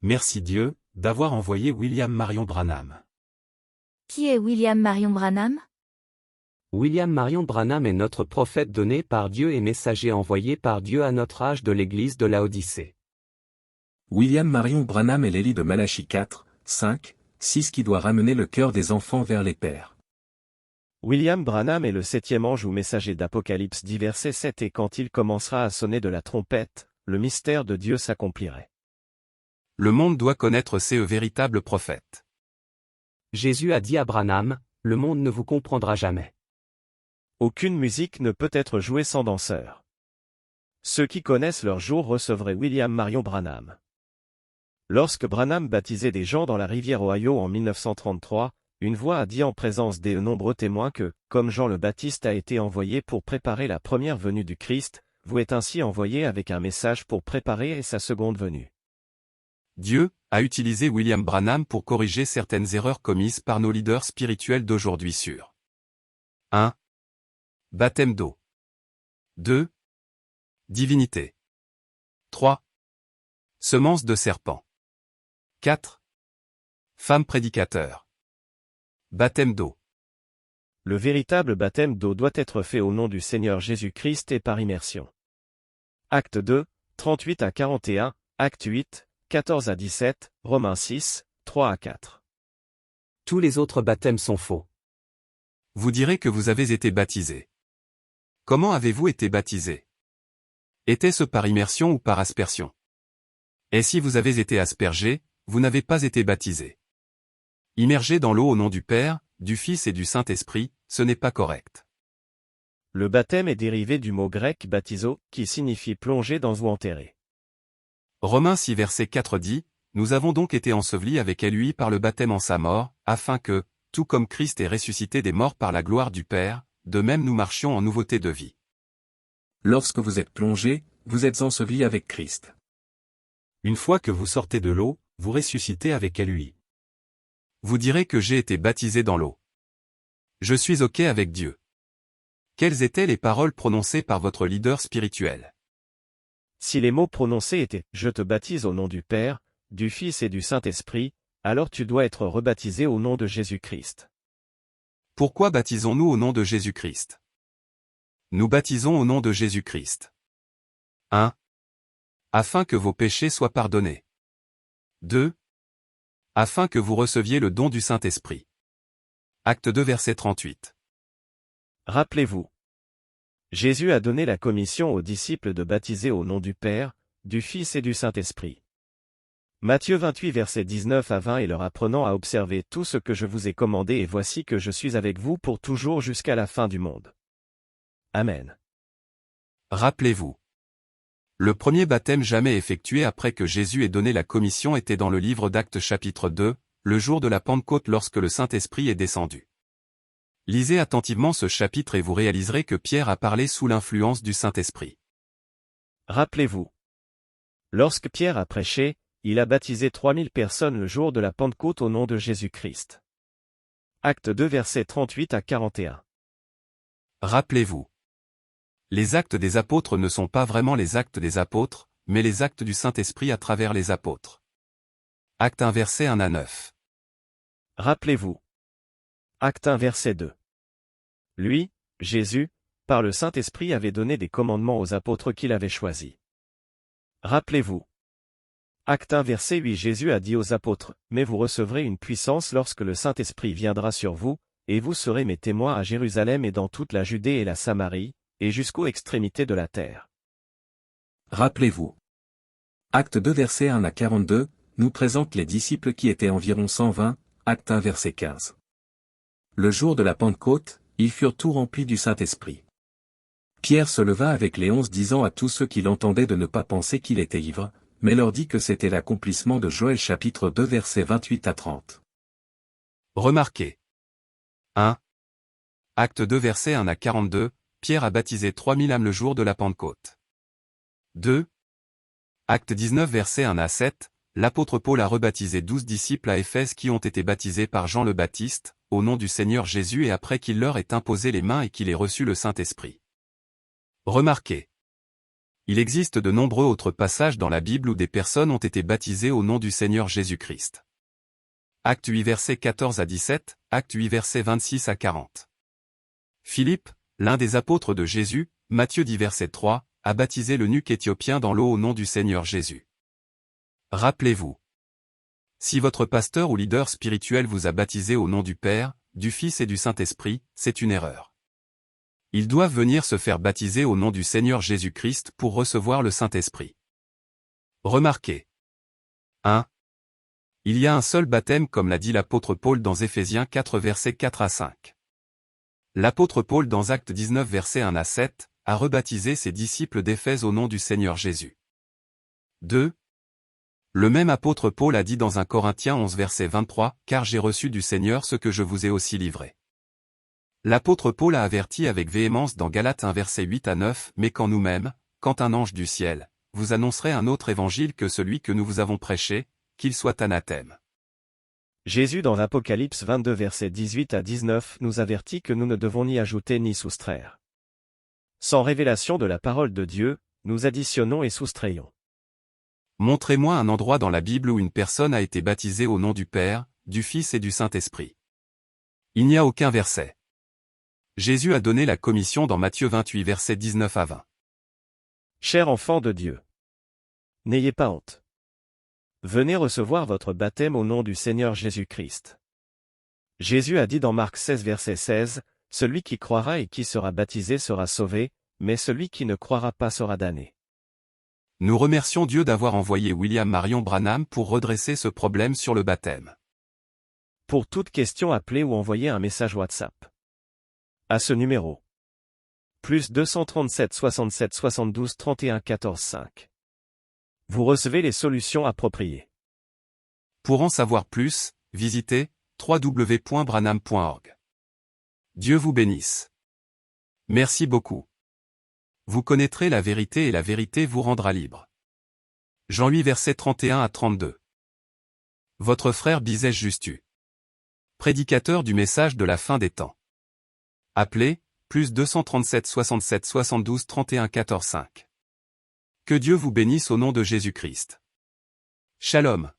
Merci Dieu, d'avoir envoyé William Marion Branham. Qui est William Marion Branham? William Marion Branham est notre prophète donné par Dieu et messager envoyé par Dieu à notre âge de l'église de Laodicée. William Marion Branham est l'Élie de Malachie 4, 5, 6 qui doit ramener le cœur des enfants vers les pères. William Branham est le 7e ange ou messager d'Apocalypse 10 verset 7 et quand il commencera à sonner de la trompette, le mystère de Dieu s'accomplirait. Le monde doit connaître ces véritables prophètes. Jésus a dit à Branham, « Le monde ne vous comprendra jamais. » Aucune musique ne peut être jouée sans danseur. Ceux qui connaissent leur jour recevraient William Marion Branham. Lorsque Branham baptisait des gens dans la rivière Ohio en 1933, une voix a dit en présence des nombreux témoins que, comme Jean le Baptiste a été envoyé pour préparer la première venue du Christ, vous êtes ainsi envoyé avec un message pour préparer sa seconde venue. Dieu a utilisé William Branham pour corriger certaines erreurs commises par nos leaders spirituels d'aujourd'hui sur 1. Baptême d'eau. 2. Divinité. 3. Semence de serpent. 4. Femme prédicateur. Baptême d'eau. Le véritable baptême d'eau doit être fait au nom du Seigneur Jésus-Christ et par immersion. Acte 2, 38 à 41, Acte 8, 14 à 17, Romains 6, 3 à 4. Tous les autres baptêmes sont faux. Vous direz que vous avez été baptisé. Comment avez-vous été baptisé? Était-ce par immersion ou par aspersion? Et si vous avez été aspergé, vous n'avez pas été baptisé. Immergé dans l'eau au nom du Père, du Fils et du Saint-Esprit, ce n'est pas correct. Le baptême est dérivé du mot grec baptizo, qui signifie plonger dans ou enterrer. Romains 6 verset 4 dit, « Nous avons donc été ensevelis avec lui par le baptême en sa mort, afin que, tout comme Christ est ressuscité des morts par la gloire du Père, de même nous marchions en nouveauté de vie. » Lorsque vous êtes plongé, vous êtes enseveli avec Christ. Une fois que vous sortez de l'eau, vous ressuscitez avec lui. Vous direz que j'ai été baptisé dans l'eau. Je suis OK avec Dieu. Quelles étaient les paroles prononcées par votre leader spirituel? Si les mots prononcés étaient « Je te baptise au nom du Père, du Fils et du Saint-Esprit », alors tu dois être rebaptisé au nom de Jésus-Christ. Pourquoi baptisons-nous au nom de Jésus-Christ? Nous baptisons au nom de Jésus-Christ. 1. Afin que vos péchés soient pardonnés. 2. Afin que vous receviez le don du Saint-Esprit. Acte 2 verset 38. Rappelez-vous. Jésus a donné la commission aux disciples de baptiser au nom du Père, du Fils et du Saint-Esprit. Matthieu 28 versets 19 à 20 et leur apprenant à observer tout ce que je vous ai commandé et voici que je suis avec vous pour toujours jusqu'à la fin du monde. Amen. Rappelez-vous. Le premier baptême jamais effectué après que Jésus ait donné la commission était dans le livre d'Actes chapitre 2, le jour de la Pentecôte lorsque le Saint-Esprit est descendu. Lisez attentivement ce chapitre et vous réaliserez que Pierre a parlé sous l'influence du Saint-Esprit. Rappelez-vous. Lorsque Pierre a prêché, il a baptisé 3000 personnes le jour de la Pentecôte au nom de Jésus-Christ. Acte 2 versets 38 à 41. Rappelez-vous. Les actes des apôtres ne sont pas vraiment les actes des apôtres, mais les actes du Saint-Esprit à travers les apôtres. Acte 1 verset 1 à 9. Rappelez-vous. Acte 1 verset 2. Lui, Jésus, par le Saint-Esprit avait donné des commandements aux apôtres qu'il avait choisis. Rappelez-vous. Acte 1 verset 8 Jésus a dit aux apôtres, « Mais vous recevrez une puissance lorsque le Saint-Esprit viendra sur vous, et vous serez mes témoins à Jérusalem et dans toute la Judée et la Samarie, et jusqu'aux extrémités de la terre. » Rappelez-vous. Acte 2 verset 1 à 42, nous présente les disciples qui étaient environ 120, Acte 1 verset 15. Le jour de la Pentecôte, ils furent tout remplis du Saint-Esprit. Pierre se leva avec les 11 disant à tous ceux qui l'entendaient de ne pas penser qu'il était ivre, mais leur dit que c'était l'accomplissement de Joël chapitre 2 versets 28 à 30. Remarquez. 1. Acte 2 verset 1 à 42, Pierre a baptisé 3000 âmes le jour de la Pentecôte. 2. Acte 19 verset 1 à 7, l'apôtre Paul a rebaptisé 12 disciples à Éphèse qui ont été baptisés par Jean le Baptiste, au nom du Seigneur Jésus et après qu'il leur ait imposé les mains et qu'il ait reçu le Saint-Esprit. Remarquez. Il existe de nombreux autres passages dans la Bible où des personnes ont été baptisées au nom du Seigneur Jésus-Christ. Acte 8 versets 14 à 17, Acte 8 versets 26 à 40. Philippe, l'un des apôtres de Jésus, Matthieu 10 verset 3, a baptisé l'eunuque éthiopien dans l'eau au nom du Seigneur Jésus. Rappelez-vous. Si votre pasteur ou leader spirituel vous a baptisé au nom du Père, du Fils et du Saint-Esprit, c'est une erreur. Ils doivent venir se faire baptiser au nom du Seigneur Jésus-Christ pour recevoir le Saint-Esprit. Remarquez. 1. Il y a un seul baptême comme l'a dit l'apôtre Paul dans Éphésiens 4 versets 4 à 5. L'apôtre Paul dans Actes 19 versets 1 à 7, a rebaptisé ses disciples d'Éphèse au nom du Seigneur Jésus. 2. Le même apôtre Paul a dit dans 1 Corinthiens 11 verset 23, « Car j'ai reçu du Seigneur ce que je vous ai aussi livré. » L'apôtre Paul a averti avec véhémence dans Galates 1 verset 8 à 9, « Mais quand nous-mêmes, quand un ange du ciel, vous annoncerait un autre évangile que celui que nous vous avons prêché, qu'il soit anathème. » Jésus dans Apocalypse 22 versets 18 à 19 nous avertit que nous ne devons ni ajouter ni soustraire. Sans révélation de la parole de Dieu, nous additionnons et soustrayons. Montrez-moi un endroit dans la Bible où une personne a été baptisée au nom du Père, du Fils et du Saint-Esprit. Il n'y a aucun verset. Jésus a donné la commission dans Matthieu 28 versets 19 à 20. Chers enfants de Dieu, n'ayez pas honte. Venez recevoir votre baptême au nom du Seigneur Jésus-Christ. Jésus a dit dans Marc 16 verset 16, « Celui qui croira et qui sera baptisé sera sauvé, mais celui qui ne croira pas sera damné. » Nous remercions Dieu d'avoir envoyé William Marion Branham pour redresser ce problème sur le baptême. Pour toute question, appelez ou envoyez un message WhatsApp. À ce numéro. +237 67 72 31 14 5. Vous recevez les solutions appropriées. Pour en savoir plus, visitez www.branham.org. Dieu vous bénisse. Merci beaucoup. Vous connaîtrez la vérité et la vérité vous rendra libre. Jean 8 versets 31 à 32. Votre frère Bizèche Justu. Prédicateur du message de la fin des temps. Appelez, +237 67 72 31 14 5. Que Dieu vous bénisse au nom de Jésus-Christ. Shalom.